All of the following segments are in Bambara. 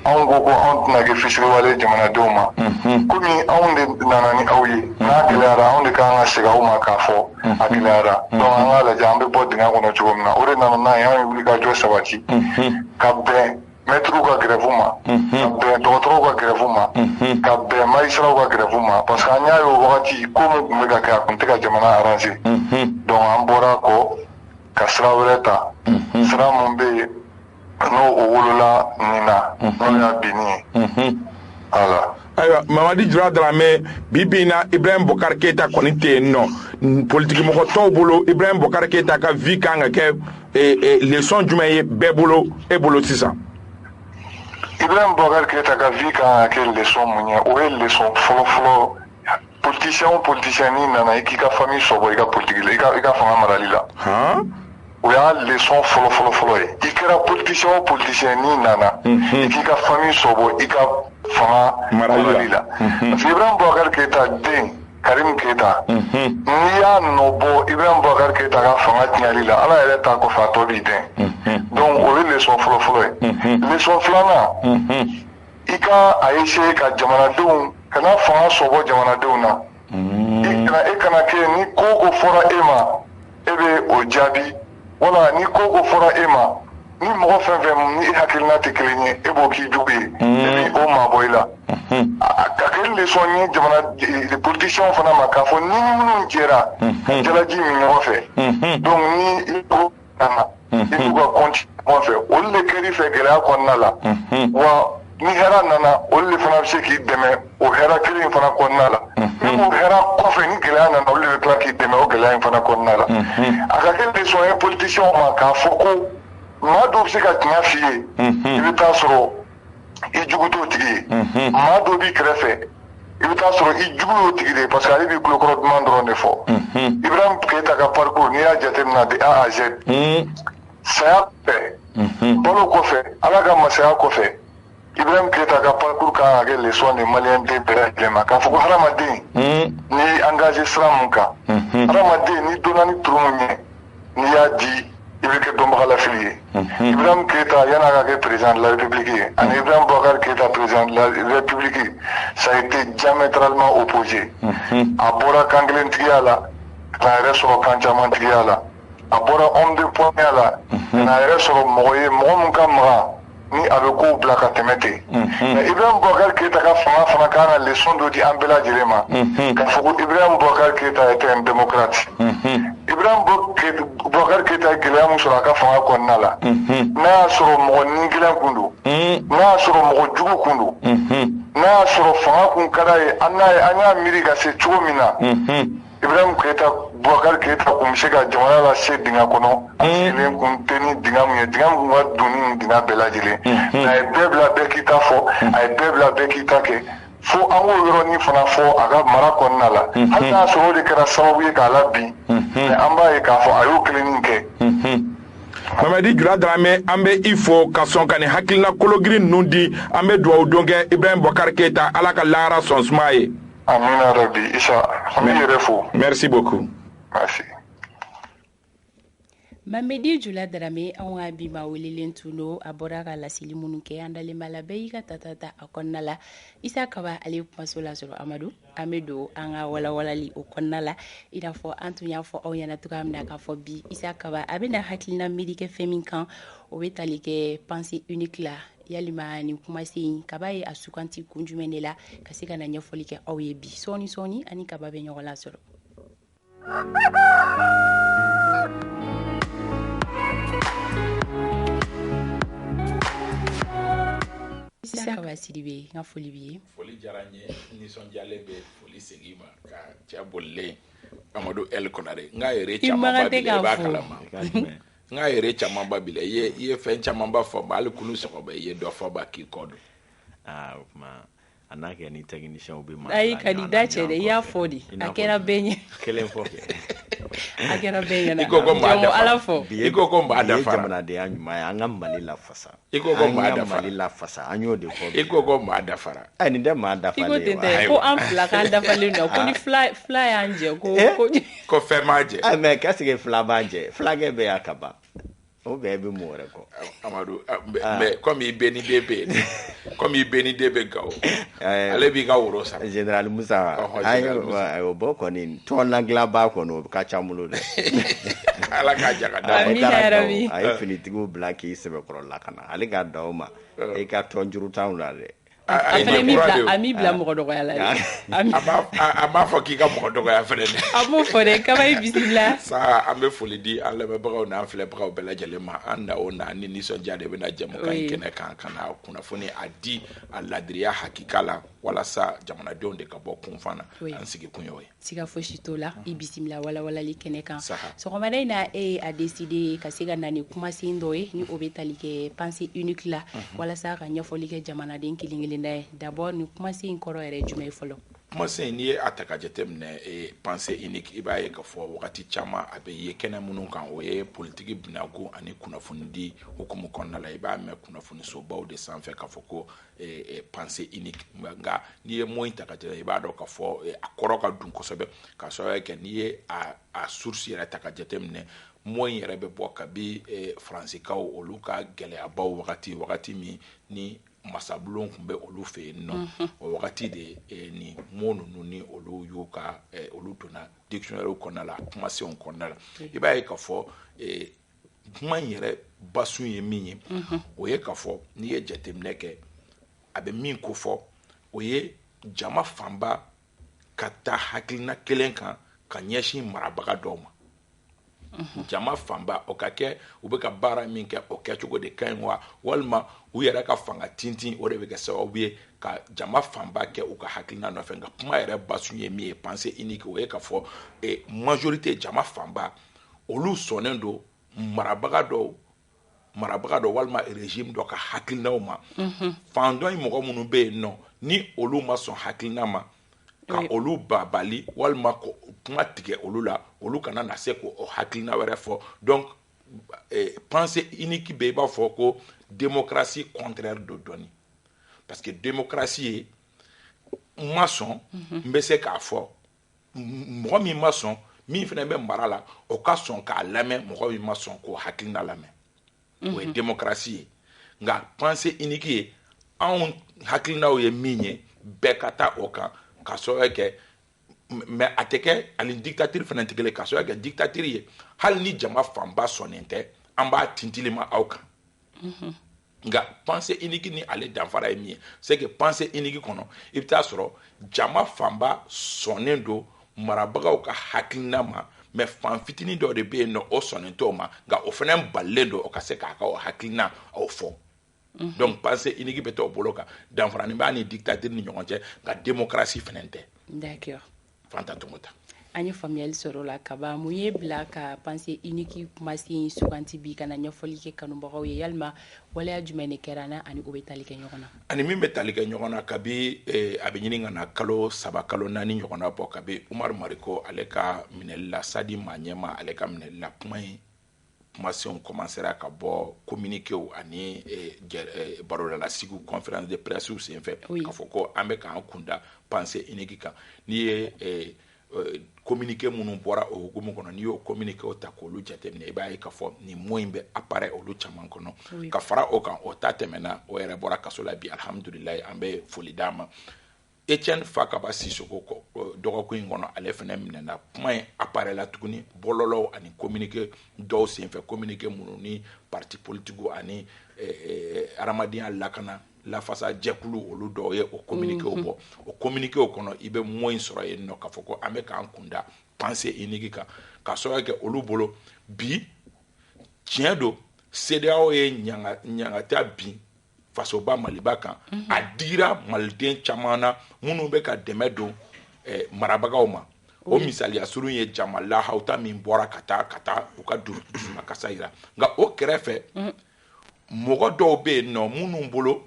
anw ko ko anw tɛna kɛ fitiriwale jamanadenw ma komi anw de nana ni aw ye n'a gɛlɛyara anw de kan ka segin aw ma k'a fɔ a gɛlɛyara donc an k'a lajɛ an bɛ bɔ dingɛ kɔnɔ cogo min na o de nana n'a ye an ye wulikajɔ sabati ka bɛn mɛtiriw ka grève ma ka bɛn dɔgɔtɔrɔw ka grève ma ka bɛn magistrats ka grève ma parce que an y'a ye o wagati ko min tun bɛ ka kɛ a tun tɛ ka jamana arranger donc an bɔra kɔ ka sira wɛrɛ ta sira mun bɛ yen n'o o wolola nin na n'o y'a binni ye voilà. Ayiwa Mamadi Jula Dramé bibi na Ibrahim Bokar Keita kɔni tɛ yen nɔ politique mɔgɔ tɔw bolo Ibrahim Bokar Keita ka vie kan ka kɛ leçon jumɛn ye bɛɛ bolo e bolo sisan. Ibrahim Bokar Keita ka vie kan ka kɛ leçon mun ye o ye leçon fɔlɔfɔlɔ politicien n'i nana i k'i ka famille sɔbɔ i ka politique la i ka fanga marali la. O y'a leçon fɔlɔ ye i kɛra politicien n'i nana i k'i ka famille sɔbɔ i ka fanga marali la parce que Ibrahim Bokar Keita den Karim Keita n'i y'a nɔbɔ Ibrahim Bokar Keita ka fanga tiɲɛli la Ala yɛrɛ t'a kɔfɛ a tɔ b'i den donc o ye leçon fɔlɔ ye leçon filanan i ka a essayer ka jamanadenw kana fanga sɔbɔ jamanadenw na e kana kɛ ni ko fɔra e ma e bɛ o jaabi wala ni ko fɔra e ma ni mɔgɔ fɛn fɛn ni hakilina tɛ kelen ye e b'o k'i jugu ye e bɛ o mabɔ i la ka kɛ leçon ye jamana politiciens fana ma k'a fɔ ni minnu jɛra jalaji min ɲɔgɔn fɛ donc ni i ko nana i b'u ka compte ɲɔgɔn fɛ olu de kɛr'i fɛ gɛlɛya kɔnɔna la wa ni hɛrɛ nana olu de fana bɛ se k'i dɛmɛ o hɛrɛ kelen in fana kɔnɔna la ni o hɛrɛ kɔfɛ ni gɛlɛya nana olu de bɛ tila k'i dɛmɛ o gɛlɛya in fana kɔnɔna la a ka kɛ leçon ye politiciens ma k'a fɔ ko maa dɔw bɛ se ka tiɲɛ f'i ye i bɛ taa sɔrɔ i jugu t'o tigi ye maa dɔw b'i kɛrɛfɛ i bɛ taa sɔrɔ i jugu y'o tigi de ye parce que ale b'i kulokɔrɔ duman dɔrɔn de fɔ Ibrahim Keita ka parcours n'i y'a jateminɛ de A à Z saya kɔfɛ balo kɔfɛ Ala ka masaya kɔfɛ Ibrahim Keita ka parcours kan ka kɛ leçon de maliyɛn den bɛɛ lajɛlen ma k'a fɔ ko hadamaden n'i engagé sira mun kan hadamaden n'i donna ni turu mun ɲɛ n'i y'a di i bɛ kɛ dɔnbaga lafili ye Ibrahim Keita yan'a ka kɛ président de la République ye ani Ibrahim Bokar Keita président de la République ça a été diamétralement opposé a bɔra kan kelentigiya la k'a yɛrɛ sɔrɔ kan caman tigiya la a bɔra homme de poignée la k'a yɛrɛ sɔrɔ mɔgɔ ye mɔgɔ min ka magan ni a bɛ kow bila ka tɛmɛ ten mais Ibrahim Bokar Keita ka fanga fana kan ka leçon dɔ di an bɛɛ lajɛlen ma k'a fɔ ko Ibrahim Bokar Keita était un démocrate Ibrahim Bokar Keita ye gɛlɛya min sɔrɔ a ka fanga kɔnɔna la n'a y'a sɔrɔ mɔgɔ ni gɛlɛn kun don n'a y'a sɔrɔ mɔgɔ jugu kun don n'a y'a sɔrɔ fanga kun ka d'a ye an y'a miiri ka se cogo min na Ibrahim Bokar Keita kun bɛ se ka jamana lase dingɛ kɔnɔ a sigilen kun tɛ ni dingɛ min ye dingɛ min ka don ni dingɛ bɛɛ lajɛlen a ye bɛɛ bila bɛɛ k'i ta fɔ a ye bɛɛ bila bɛɛ k'i ta kɛ fo an k'o yɔrɔnin fana fɔ a ka mara kɔnɔna la hali n'a sɔrɔ o de kɛra sababu ye k'a labin mais an b'a ye k'a fɔ a y'o kelennin kɛ. Mamadi Jula Dramé an bɛ i fo ka sɔn ka nin hakilina kologiri ninnu di an bɛ dugawu don kɛ Ibrahim Bokar Keita Ala ka lahara sɔn suma ye. Amina Rabi Isa an b'i yɛrɛ fo. Merci beaucoup. Merci. Mamadi Jula Dramé an ka bi ma welelen tun don a bɔra ka laseli minnu kɛ an dalen b'a la bɛɛ y'i ka tata a kɔnɔna la Isa Kaba ale kumaso la sɔrɔ Amadu an bɛ don an ka walawalali o kɔnɔna la i n'a fɔ an tun y'a fɔ aw ɲɛna cogoya min na k'a fɔ bi Isa Kaba a bɛna hakilina miiri kɛ fɛn min kan o bɛ tali kɛ pensée unique la yalima nin kumasen Kaba ye a suganti kun jumɛn de la ka se ka na ɲɛfɔli kɛ aw ye bi sɔɔni ani Kaba bɛ ɲɔgɔn la sɔrɔ. Isa Kaba Sidibe n ka foli b'i ye. Foli diyara n ye nisɔndiyalen bɛ foli segin ma ka cɛ bolilen Amadu El Konare n ka yɛrɛ camanba bila i b'a kalama n ka yɛrɛ camanba bila i ye fɛn camanba fɔ ba hali kunu sɔgɔba i ye dɔ fɔ ba k'i kɔ don. O kuma a n'a kɛ ni technicien bɛ ma. Ayi ka di da cɛ dɛ i y'a fɔ de a kɛra bɛɛ ɲɛ. Kelen fɔ kɛ. A kɛra bɛɛ ɲɛna. I ko ko n b'a dafa. Ala fɔ. I ko ko n b'a dafa. Jamanadenya ɲuman ye an ka Mali lafasa. I ko ko n b'a dafa. An ka Mali lafasa an y'o de fɔ. I ko ko n b'a dafara. Ayi nin tɛ maa dafalen ye wa. I ko tɛ ko an fila k'an dafalen don ko ni fila y'an jɛ ko. Ko fɛn m'a jɛ. Ayi mais qu'est-ce que fila b'a jɛ filakɛ bɛ y'a ka ban. O bɛɛ bɛ mɔgɔ wɛrɛ kɔ. Amadu mais comme i bɛ ni den bɛ yen comme il bénit des begao ale bi ka woro sa General Musa ayo boko ni tona glaba ko no ka chamulo de ala ka jaga da amina rabi ay finitigo black yi sebe koro la kana ale ga dawma e ka tonjuru town la de ami bila mɔgɔ dɔgɔya la a b'a fɔ k'i ka mɔgɔ dɔgɔya fɛnɛ dɛ a b'o fɔ dɛ kaba ye bisimila sa an bɛ foli di an lamɛnbagaw n'an filɛbagaw bɛɛ lajɛlen ma an na o na ni nisɔndiya de bɛna jɛmukan in kɛnɛ kan ka na kunnafoni a di a ladiriya hakika la walasa jamanadenw de ka bɔ kunfan na an sigi kun y'o ye siga fosi t'o la i bisimila walawalali kɛnɛ kan sɔgɔmada in na e a décidé ka se ka na ni kumasen dɔ ye ni o bɛ tali kɛ pensée unique la walasa ka ɲɛfɔli kɛ jamanaden kelen-kelen da ye d'abord ni kumasen in kɔrɔ yɛrɛ jumɛn ye fɔlɔ kumasen n'i ye a ta ka jateminɛ pensée unique i b'a ye k'a fɔ wagati caman a bɛ ye kɛnɛ minnu kan o ye politiki binago ani kunnafoni di hukumu kɔnɔna la i b'a mɛn kunnafoni sobaw de sanfɛ k'a fɔ ko pensée unique nka n'i ye mot in ta ka jate i b'a dɔn k'a fɔ a kɔrɔ ka dun kosɛbɛ k'a sababu kɛ n'i ye a source yɛrɛ ta ka jateminɛ mot in yɛrɛ bɛ bɔ kabi faransikaw olu ka gɛlɛyabaw wagati min ni masabulon tun bɛ olu fɛ yen nɔ o wagati de ni mot ninnu ni olu y'u ka olu donna dictionnaire kɔnɔna la kumasenw kɔnɔna la i b'a ye k'a fɔ kuma in yɛrɛ basun ye min ye o ye k'a fɔ n'i ye jateminɛ kɛ a bɛ min ko fɔ o ye jama fanba ka taa hakilina kelen kan ka ɲɛsin marabaga dɔw ma jama fanba o ka kɛ u bɛ ka baara min kɛ o kɛcogo de ka ɲi wa walima u yɛrɛ ka fanga tintin o de bɛ kɛ sababu ye ka jama fanba kɛ u ka hakilina nɔfɛ nka kuma yɛrɛ basun ye min ye pensée unique o ye k'a fɔ majorité jama fanba olu sɔnnen don marabaga dɔw walima régime dɔ ka hakilinaw ma fan dɔ in mɔgɔ minnu bɛ yen nɔ ni olu ma sɔn hakilina ma ka olu babali walima kuma tigɛ olu la olu kana na se ko hakilina wɛrɛ fɔ donc pensée unique bɛ i b'a fɔ ko démocratie contraire de dɔɔni parce que démocratie ye n ma sɔn n bɛ se k'a fɔ mɔgɔ min ma sɔn min fana bɛ mara la o ka sɔn k'a lamɛn mɔgɔ min ma sɔn k'o hakilina lamɛn o ye démocratie ye nka pensée unique ye anw hakilinaw ye min ye bɛɛ ka taa o kan ka sababu kɛ mais a tɛ kɛ ani dictature fana tɛ kelen ka sababu kɛ dictature ye hali ni jama fanba sɔnnen tɛ an b'a tintili ma aw kan nka pensée unique ni ale danfara ye min ye c'est que pensée unique kɔnɔ i bɛ taa sɔrɔ jama fanba sɔnnen don marabagaw ka hakilina ma mais fan fitinin dɔ de bɛ yen nɔ o sɔnnen t'o ma nka o fana balilen don o ka se k'a ka o hakilina aw fɔ donc pensée unique bɛ t'o bolo kan danfarani b'a ni dictature ni ɲɔgɔn cɛ nka démocratie fana tɛ. D'accord. Fanta Tumota. An ye faamuyali sɔrɔ la kaba mun ye bila ka pensée unique kumasen suganti bi kana ɲɛfɔli kɛ kanubagaw ye yalima waleya jumɛn de kɛra na ani o bɛ tali kɛ ɲɔgɔn na. Ani min bɛ tali kɛ ɲɔgɔn na kabi a bɛ ɲini ka na kalo 3 kalo 4 ɲɔgɔn na bɔ kabi Umaru Mariko ale ka minɛli la Sadi Maɲɛma ale ka minɛli la kuma in kumasenw commencera ka bɔ communiquéw ani barodalasigiw conférence de presse senfɛ k'a fɔ ko an bɛ k'an kunda pensée unique kan n'i ye communiqué minnu bɔra o hukumu kɔnɔ n'i y'o communiquéw ta k'olu jateminɛ i b'a ye k'a fɔ nin mot in bɛ apparaît olu caman kɔnɔ ka fara o kan o ta tɛmɛna o yɛrɛ bɔra kaso la bi alhamdulilayi an bɛ foli d'a ma Etienne Fakaba Sissoko dɔgɔkun in kɔnɔ ale fana minɛna kuma in apparaît la tuguni bɔlɔlɔw ani communiqué dɔw senfɛ communiqué minnu ni parti politique ani adamadenya lakana lafasa jɛkulu olu dɔw ye o communiquéw bɔ o communiquéw kɔnɔ i bɛ mot in sɔrɔ yen nɔ k'a fɔ ko an bɛ k'an kunda pensée unique kan k'a sababu kɛ olu bolo bi tiɲɛ don CEDEAO ye ɲangata bin fasoba Maliba kan a dira maliden caman na minnu bɛ ka dɛmɛ don marabagaw ma o misaliya surun ye Jama Lahawta min bɔra ka taa u ka dusumakasa yira nka o kɛrɛfɛ mɔgɔ dɔw bɛ yen nɔ minnu bolo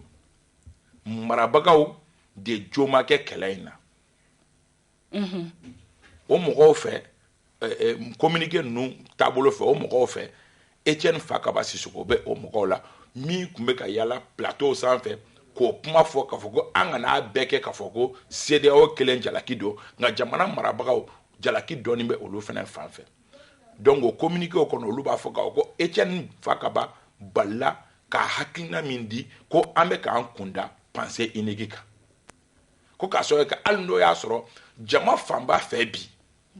marabagaw de jo ma kɛ kɛlɛ in na o mɔgɔw fɛ communiqué ninnu taabolo fɛ o mɔgɔw fɛ Etienne Fakaba Sissoko bɛ o mɔgɔw la min tun bɛ ka yala plateau sanfɛ k'o kuma fɔ k'a fɔ ko an kana bɛɛ kɛ k'a fɔ ko CEDEAO kelen jalaki don nka jamana marabagaw jalaki dɔɔni bɛ olu fana fan fɛ donc o communiqué kɔnɔ olu b'a fɔ k'a fɔ ko Etienne Fakaba balila ka hakilina min di ko an bɛ k'an kunda pensée unique kan ko ka so ka al no ya soro jama famba fe bi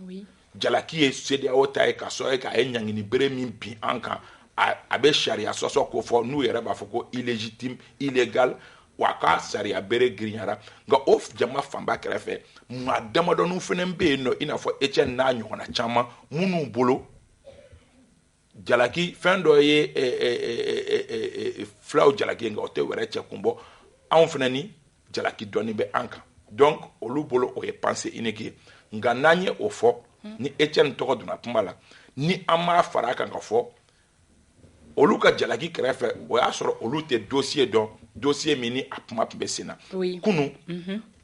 oui jalaki e CEDEAO ta ka so ka e nyangini bere min bi anka a be sharia so ko fo nu yere ba fo ko illégitime illégal wa ka sharia bere grignara nga of jama famba krefe ma damado nu fenen be no ina fo Etienne na nyo na chama munu bolo jalaki fendo ye flaw jalaki nga ote were che kumbo an fenani jalaki doni be anka donc olu bolo o ye pensée unique nga nanye o fo ni Etienne to duna pumala ni ama faraka nga fo olu ka jalaki krefe o ya soro olu te dossier mini apuma besina oui. kunu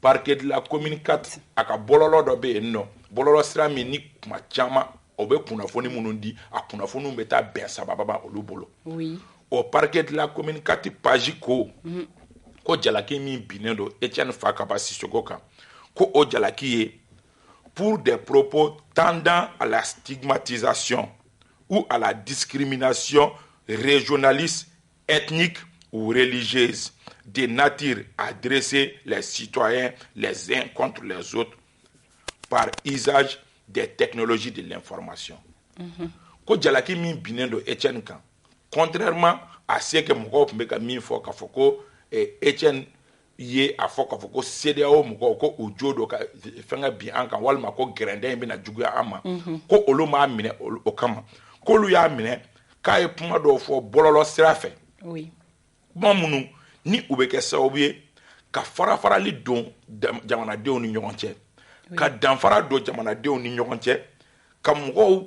parquet de la commune 4 aka bololo do be no bololo sra mini kuma chama obe kunafoni munundi a kunafoni mbeta ben sababa olu bolo oui au parquet de la commune 4 pajiko ko jalaki min binendo Etienne Fakaba Sissokoka ko o jalaki ye pour des propos tendant à la stigmatisation ou à la discrimination régionaliste, ethnique ou religieuse de nature à dresser les citoyens les uns contre les autres par usage des technologies de l'information. Ko jalaki min binendo Etienne kan contrairement à ce que moko pembeka min fo ka foko Etienne ye a fo ka foko CEDEAO moko ko ujodo ka fenga bi an kan walma ko grenden bi na juguya ama ko olu ma mine o kama ko lu ya mine ka e puma do fo bololo sirafe oui mamunu ni ubeke sawbiye ka fara li don jamana de ni ɲɔgɔn cɛ ka danfara don jamana de ni ɲɔgɔn cɛ ka mɔgɔw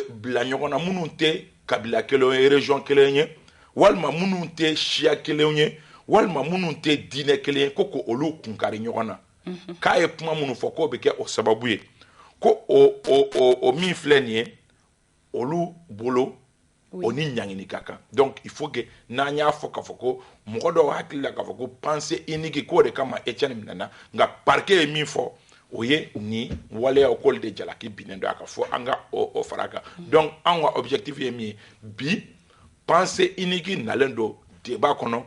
bila ɲɔgɔn na minnu tɛ kabila kelen ye région kelen ye walima minnu tɛ siya kelen ye walima minnu tɛ diinɛ kelen ye ko olu kunkari ɲɔgɔn na k'a ye kuma minnu fɔ k'o bɛ kɛ o sababu ye ko o min filɛ nin ye olu bolo o ni ɲangini ka kan donc il faut que n'an y'a fɔ k'a fɔ ko mɔgɔ dɔw hakili la k'a fɔ ko pensée unique k'o de kama Etienne minɛna nka parquet ye min fɔ o ye ni waleya k'olu de jalaki binnen don a ka fɔ an ka o fara kan donc an ka objectif ye min ye bi pensée unique nalen don débat kɔnɔ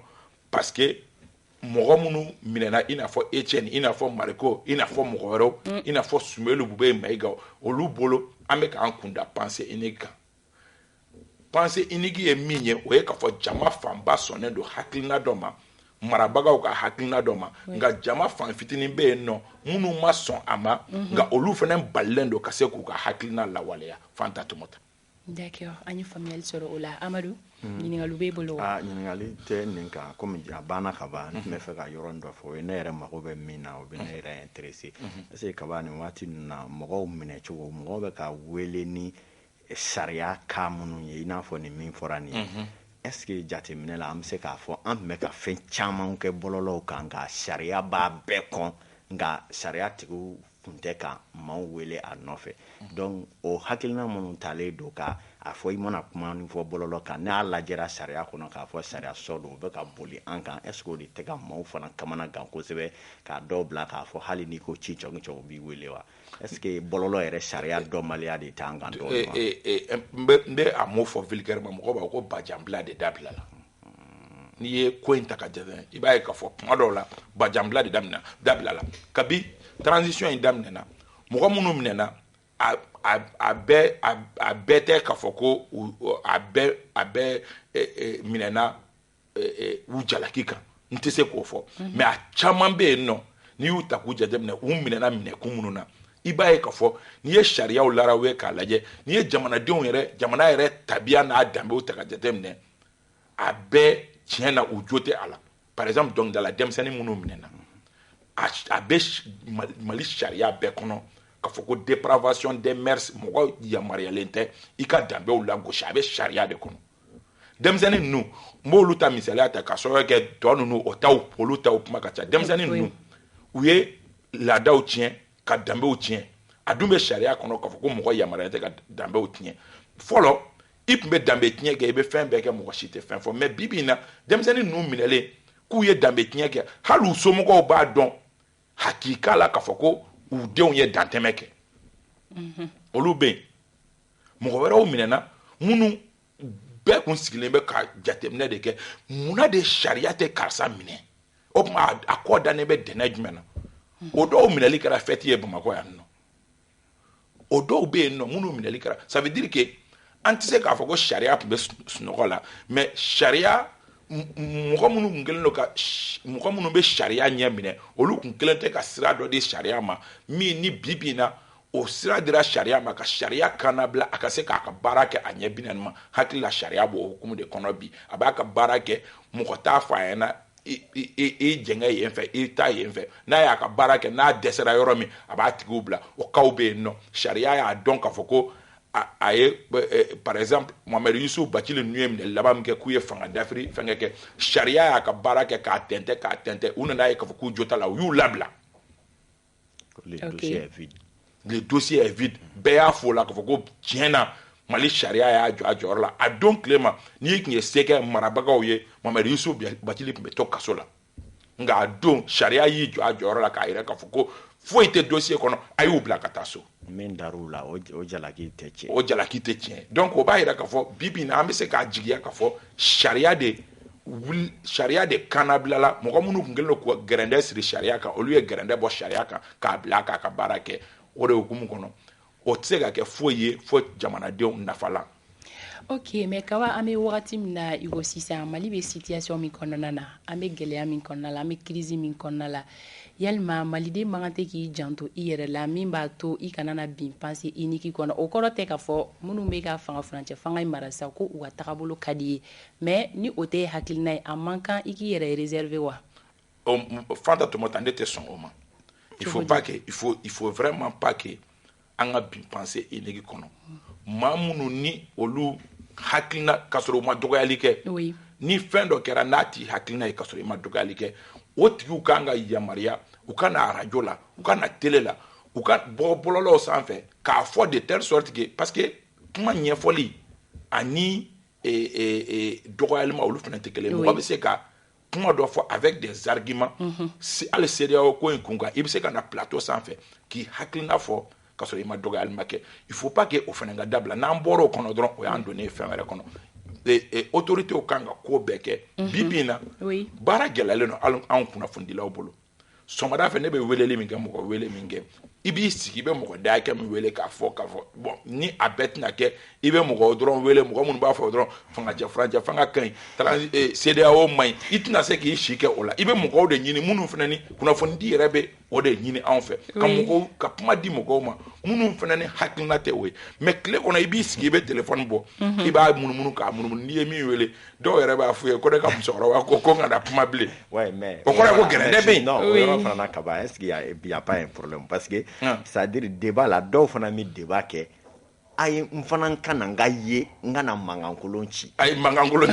parce que mɔgɔ minnu minɛna i n'a fɔ Etienne i n'a fɔ Mariko i n'a fɔ mɔgɔ wɛrɛw i n'a fɔ Sumelu Bube Mayiga olu bolo an bɛ k'an kunda pensée unique kan pensée unique ye min ye o ye k'a fɔ jama fanba sɔnnen don hakilina dɔ ma marabagaw ka hakilina dɔ ma nka jama fan fitinin bɛ yen nɔ minnu ma sɔn a ma nka olu fana balilen don ka se k'u ka hakilina lawaleya fanta tumata. D'accord, an ye faamuyali sɔrɔ o la Amadu ɲininkali b'e bolo wa? ɲininkali tɛ nin kan komi a banna ka ban n tun bɛ fɛ ka yɔrɔ dɔ fɔ o ye ne yɛrɛ mago bɛ min na o bɛ ne yɛrɛ intéressé parce que kaba nin waati ninnu na mɔgɔw minɛ cogo mɔgɔw bɛ ka wele ni sariya ka minnu ye i n'a fɔ nin min fɔra nin ye est-ce que jateminɛ la an bɛ se k'a fɔ an tun bɛ ka fɛn caman kɛ bɔlɔlɔw kan nka sariya b'a bɛɛ kɔn nka sariya tigiw tun tɛ ka maaw wele a nɔfɛ donc o hakilina minnu talen don ka a fɔ i mana kuma ni fɔ bɔlɔlɔ kan n'a lajɛra sariya kɔnɔ k'a fɔ sariya sɔ don o bɛ ka boli an kan est-ce que o de tɛ ka maaw fana kamana gan kosɛbɛ k'a dɔw bila k'a fɔ hali n'i ko ci cɔgɔ b'i wele wa est-ce que bɔlɔlɔ yɛrɛ sariya dɔnbaliya de t'an kan dɔɔnin wa n bɛ a mot fɔ vulgairement mɔgɔw b'a ko bajanbila de dabila la n'i ye ko in ta ka jate i b'a ye k'a fɔ kuma dɔw la bajanbila de dabila la kabi transition in daminɛna mɔgɔ minnu minɛna a bɛɛ tɛ k'a fɔ ko a bɛɛ minɛna u jalaki kan n tɛ se k'o fɔ mais a caman bɛ yen nɔ n'i y'u ta k'u jateminɛ u minɛna minɛkun minnu na i b'a ye k'a fɔ n'i ye sariyaw larawe k'a lajɛ n'i ye jamana yɛrɛ tabiya n'a danbew ta ka jateminɛ a bɛɛ tiɲɛ na u jo tɛ a la par exemple dɔnkilidala denmisɛnnin minnu minɛna a bɛ Mali sariya bɛɛ kɔnɔ k'a fɔ ko dépravation des mœurs mɔgɔ yamaruyalen tɛ i ka danbew lagosi a bɛ sariya de kɔnɔ denmisɛnnin ninnu n b'olu ta misaliya ta ka sababu kɛ tɔ ninnu olu taw kuma ka ca denmisɛnnin ninnu u ye laadaw tiɲɛ ka danbew tiɲɛ a dun bɛ sariya kɔnɔ k'a fɔ ko mɔgɔ yamaruyalen tɛ ka danbew tiɲɛ fɔlɔ i tun bɛ danbe tiɲɛ kɛ i bɛ fɛn bɛɛ kɛ mɔgɔ si tɛ fɛn fɔ mais bi bi in na denmisɛnnin ninnu minɛlen k'u ye danbe tiɲɛ kɛ hali u somɔgɔw b'a dɔn hakika la k'a fɔ ko u denw ye dantɛmɛ kɛ olu bɛ yen mɔgɔ wɛrɛw minɛna minnu bɛɛ kun sigilen bɛ ka jateminɛ de kɛ munna de sariya tɛ karisa minɛ o tuma ma accord ne be denajmena o do minali kara fête ye Bamako ya no o do be no munu minali kara ça veut dire que antise ka foko sharia be sunogola mais sharia mɔgɔ minnu kelen ka mɔgɔ minnu bɛ sariya ɲɛ minɛ olu kun kelen tɛ ka sira dɔ di sariya ma min ni bibi na o sira dira sariya ma ka sariya kana bila a ka se k'a ka baara kɛ a ɲɛ binani ma hakili la sariya b'o hukumu de kɔnɔ bi a b'a ka baara kɛ mɔgɔ t'a fɔ a ɲɛna i jɛngɛ yen fɛ i ta yen fɛ n'a y'a ka baara kɛ n'a dɛsɛra yɔrɔ min a b'a tigiw bila o kaw bɛ yen nɔ sariya y'a dɔn k'a fɔ ko par exemple Mohamed Yusuf Bacili nuye minɛ laban min kɛ k'u ye fanga dafiri fɛngɛ kɛ sariya y'a ka baara kɛ k'a tɛntɛ u nana ye k'a fɔ k'u jota la u y'u labila le dossier est vide bɛɛ y'a fɔ la k'a fɔ ko tiɲɛna Mali sariya y'a jɔ a jɔyɔrɔ la a don tile ma n'i tun ye se kɛ marabagaw ye Mohamed Yusuf Bacili tun bɛ to kaso la nka a don sariya y'i jɔ a jɔyɔrɔ la k'a yɛrɛ k'a fɔ ko foyi tɛ dossier kɔnɔ a y'u bila ka taa so min dar'u la o jalaki tɛ tiɲɛ donc o b'a yira k'a fɔ bibi na an bɛ se k'a jigiya k'a fɔ sariya de kannabilala mɔgɔ minnu tun kɛlen don ka gɛrɛndɛ siri sariya kan olu ye gɛrɛndɛ bɔ sariya kan k'a bila k'a ka baara kɛ o de hukumu kɔnɔ o tɛ se ka kɛ foyi ye fo jamanadenw nafa la. Ok, mais kawa an bɛ wagati min na i ko sisan Mali bɛ situation min kɔnɔna na an bɛ gɛlɛya min kɔnɔna la an bɛ crise min kɔnɔna la yalima maliden man kan tɛ k'i janto i yɛrɛ la min b'a to i kana na bin panse i niki kɔnɔ o kɔrɔ tɛ k'a fɔ minnu bɛ ka fanga furancɛ fanga in mara sa ko u ka tagabolo ka di ye mais ni o tɛ hakilina ye a man kan i k'i yɛrɛ réserver wa. Fanta Tomata ne tɛ sɔn o ma il faut vraiment pas que an ka bin panse i niki kɔnɔ maa minnu ni olu hakilina k'a sɔrɔ u ma dɔgɔyali kɛ ni fɛn dɔ kɛra n'a t'i hakilina ye k'a sɔrɔ i ma dɔgɔyali kɛ o tigiw kan ka yamaruya u ka na radio la u ka na télé la u ka bɔ bɔlɔlɔw sanfɛ k'a fɔ de telle sorte que parce que kuma ɲɛfɔli ani dɔgɔyali ma olu fana tɛ kelen mɔgɔ bɛ se ka kuma dɔ fɔ avec des arguments hali CEDEAO ko in kun kan i bɛ se ka na plateau sanfɛ k'i hakilina fɔ k'a sɔrɔ i ma dɔgɔyali ma kɛ il faut pas que o fana ka dabila n'an bɔra o kɔnɔ dɔrɔn o y'an donnen fɛn wɛrɛ kɔnɔ autorités kan ka ko bɛɛ kɛ bibi in na baara gɛlɛyalen don hali anw kunnafonidilaw bolo sɔgɔmada fɛ ne bɛ weleli min kɛ mɔgɔ wele min kɛ i b'i sigi i bɛ mɔgɔ da hakɛ min wele k'a fɔ bon ni a bɛɛ tɛna kɛ i bɛ mɔgɔ dɔrɔn wele mɔgɔ minnu b'a fɔ dɔrɔɔn fangacɛ furancɛ fanga ka ɲi CEDEAO man ɲi i tɛna se k'i si kɛ o la i bɛ mɔgɔw de ɲini minnu fana ni kunnafonidi yɛrɛ bɛ o de ɲini anw fɛ ka mɔgɔw ka kuma di mɔgɔw ma minnu fana ni hakilina tɛ o ye mais tile kɔnɔ i b'i sigi i bɛ téléphone bɔ i b'a munumunu k'a munumunu n'i ye min wele dɔw yɛrɛ b'a fɔ ye ko ne ka musokɔrɔba ko n kana kuma bilen o kɔrɔ ye ko gɛrɛndɛ bɛ yen. non o yɔrɔ fana na kaban est-ce qu'il y a pas un problème parce que c'est-à-dire débat la dɔw fana mi débat kɛ a ye n fana ka na n ka ye n ka na mankankolon ci. a ye mankankolon ci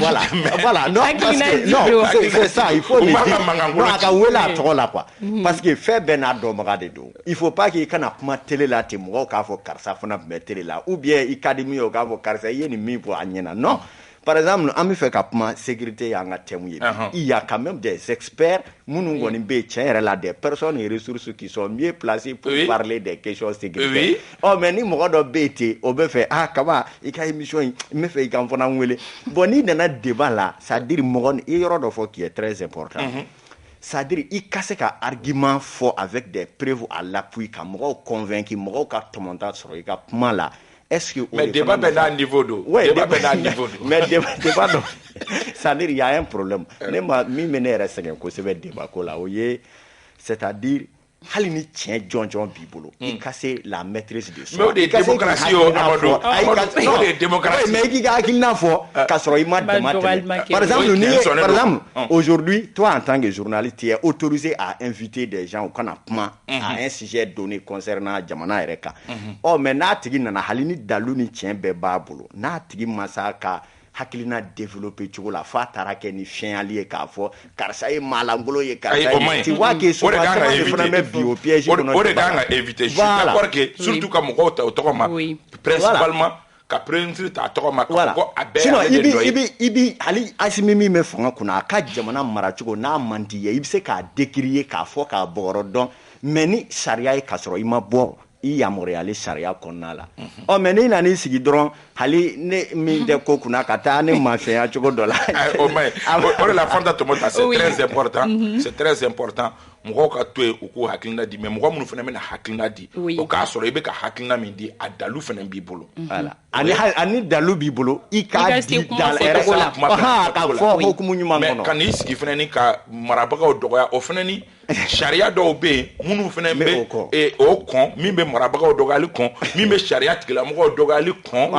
voilà non parce que non c'est ça il faut le dire non a ka wele a tɔgɔ la quoi parce que fɛn bɛɛ n'a dɔnbaga de don il faut pas que i kana kuma télé la ten mɔgɔw k'a fɔ karisa fana tun bɛ télé la ou bien i ka di min ye o k'a fɔ karisa i ye nin min fɔ a ɲɛna non. Par exemple, an bɛ fɛ ka kuma sécurité y'an ka thème ye il y a quand même des experts minnu kɔni bɛ yen tiɲɛ yɛrɛ la des personnes et ressources qui sont mieux placées pour parler des questions sécuritaires mais ni mɔgɔ dɔ bɛ yen ten o bɛ fɛ kaba i ka émission in n bɛ fɛ i ka n fana wele bon n'i nana débat la c'est à dire mɔgɔ i ye yɔrɔ dɔ fɔ qui est très important c'est-à-dire i ka se ka argument fɔ avec des preuves à l'appui ka mɔgɔw convaincre mɔgɔw ka tɔmɔta sɔrɔ i ka kuma la. Est-ce que mais débat bɛ n'a niveau do débat bɛ n'a niveau do mais débat do c'est-à-dire il y a un problème ne ma min bɛ ne yɛrɛ sɛgɛn kosɛbɛ débat ko la o ye c'est-à-dire hali ni tiɲɛ jɔnjɔn b'i bolo i ka se la maîtrise de soi mais o de ye démocratie o Amadou o de ye démocratie mais i k'i ka hakilina fɔ k'a sɔrɔ i ma dama tɛmɛ par exemple aujourd'hui toi en tant que journaliste tu es autorisé à inviter des gens u kana kuma à un sujet donné concernant jamana yɛrɛ kan mais n'a tigi nana hali ni dalu ni tiɲɛ bɛɛ b'a bolo n'a tigi ma se ka hakilina développer cogo la fa taara kɛ ni fiɲɛyali ye k'a fɔ karisa ye maalankolon ye karisa ye tu vois que souvent caman de fana bɛ bi o piège kɔnɔ o de kan ka éviter je suis d'accord que surtout ka mɔgɔw ta o tɔgɔ ma principalement ka président ta tɔgɔ ma ka fɔ a bɛɛ ale de dɔ ye i bi hali Asimi min bɛ fanga kunna a ka jamana maracogo n'a man di ye i bɛ se k'a décrier k'a fɔ k'a bɔgɔrɔ dɔn mais ni sariya ye k'a sɔrɔ i ma bɔ i yamoruyali sariya kɔnɔna la mais n'i nan'i sigi dɔrɔn hali ne min tɛ ko kunna ka taa ne mafɛnya cogo dɔ la o de la Fanta Tomota c'est très important c'est très important mɔgɔw ka to yen u k'u hakilina di mais mɔgɔ minnu fana bɛna hakilina di o k'a sɔrɔ i bɛ ka hakilina min di a dalu fana b'i bolo ani dalu b'i bolo i k'a di ka fɔ hukumu ɲuman kɔnɔ mais ka n'i sigi fana ni ka marabagaw dɔgɔya o fana ni sariya dɔw bɛ yen minnu fana bɛ o kɔn min bɛ marabagaw dɔgɔyali kɔn min bɛ sariya tigilamɔgɔw dɔgɔyali kɔn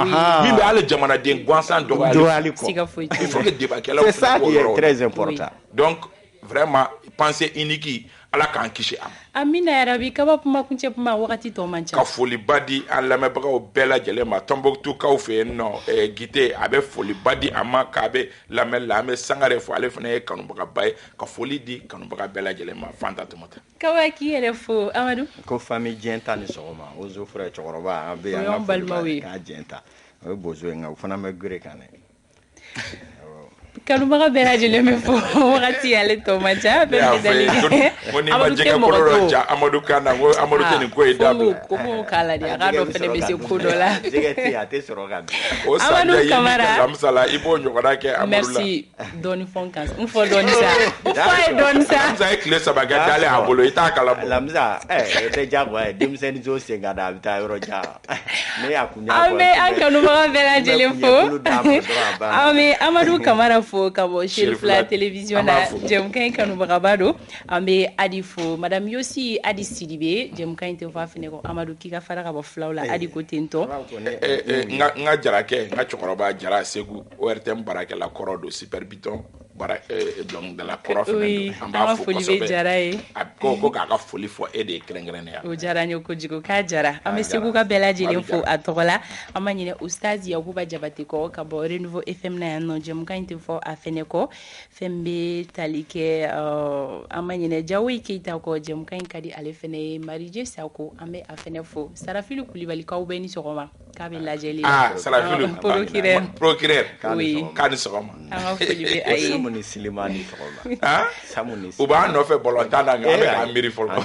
min bɛ hali jamanaden gansan dɔgɔyali kɔn il faut que débatkɛlaw fana k'o yɔrɔ c'est très important donc vraiment pensée unique ala k'an kisi a ma amina yarabi kaba kuma kuncɛ kuma wagati tɔ man ca ka foliba di an lamɛnbagaw bɛɛ lajɛlen ma Tombouctou-kaw fɛ yen nɔ Gite a bɛ foliba di a ma k'a bɛ lamɛn la an bɛ Sangare fo ale fana ye kanubagaba ye ka foli di kanubaga bɛɛ lajɛlen ma Fanta Tomota kaba k'i yɛrɛ fo Amadu ko famille Dienta ni sɔgɔma o zo frère cɛkɔrɔba an bɛ an ka balimaw ye k'a Dienta o ye bozo ye nka o fana bɛ gere kan dɛ kanubaga bɛɛ lajɛlen bɛ fo wagati ale tɔ man ca bɛɛ bɛ dali ko ni ma jɛgɛ kolo dɔ ja Amadu kan na ko Amadu tɛ nin ko ye dabila ko m'o k'a la de a k'a dɔn fɛnɛ bɛ se ko dɔ la jɛgɛ tɛ a tɛ sɔrɔ ka bin o sanja ye min kɛ Lamusala i b'o ɲɔgɔnna kɛ Amadu la merci dɔɔni fɔ n kan n fɔ dɔɔni sa n fɔ ye dɔɔni sa Lamusa ye tile 3 kɛ dalen a bolo i t'a kala bɔ Lamusa o tɛ diyagoya ye denmisɛnnin jo sen ka da a bɛ taa yɔrɔ jan ne y'a kun an bɛ an kanubaga bɛɛ lajɛlen fo an bɛ Amadu Kamara fo ka bɔ Sherifila télévision na jɛmukan in kanubagaba don an bɛ Adi fo madame Yosi Adi Sidibe jɛmukan in tɛ fɔ a fɛnɛ kɔ Amadu k'i ka fara ka bɔ filaw la Adi ko ten tɔ n ka jarakɛ n ka cɛkɔrɔba Jara Segu ORTM baarakɛla kɔrɔ don super biton dɔnkilidala kɔrɔ fɛnɛ don an b'a fo kosɛbɛ a ko k'a ka foli fɔ e de ye kɛrɛnkɛrɛnnenya o diyara n ye kojugu k'a jara an bɛ Segu ka bɛɛ lajɛlen fo a tɔgɔ la an ma ɲinɛ Ustaz Yakuba Jabate kɔ ka bɔ Renouveau FM na yan nɔ jɛmukan in tɛ fɔ a fɛnɛ kɔ fɛn bɛ tali kɛ an ma ɲinɛ Jawoyi Keyita kɔ jɛmukan in ka di ale fɛnɛ ye Marije Sako an bɛ a fɛnɛ fo Sarafili Kulibali k'aw bɛ ni sɔgɔma k'a bɛ lajɛli la Sarafili procureur k'a ni sɔgɔma an ka foli bɛ a ye Samu ni Silimani sɔgɔma Samu ni u b'an nɔfɛ bɔlɔntan na nka an bɛ k'an miiri fɔlɔ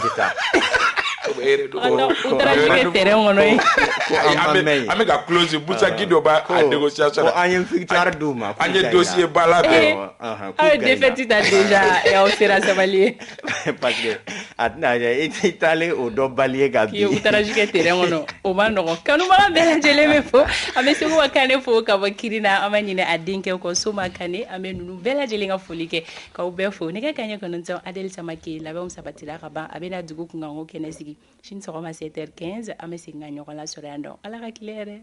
u taara jigin terrain kɔnɔ ye an bɛ ka close Busaki dɔ b'a négociation la an ye victoire d'u ma an ye dossier ba la bɛɛ aw ye défaite ta déjà aw sera sabali ye parce que a tɛna i taalen o dɔ bali ye ka bin u taara jigin terrain kɔnɔ o ma nɔgɔn kanubaga bɛɛ lajɛlen bɛ fo an bɛ Segu ka Kane fo ka bɔ Kirina an ma ɲinɛ a denkɛ kɔ Soma Kane an bɛ ninnu bɛɛ lajɛlen ka foli kɛ k'aw bɛɛ fo nɛgɛ kanɲɛ 9 Adel Samake labɛnw sabatira ka ban a bɛna dugu kunkanko kɛnɛ sigi sini sɔgɔma 7h15 an bɛ segin ka ɲɔgɔn lasɔrɔ yan nɔ Ala ka tile hɛrɛ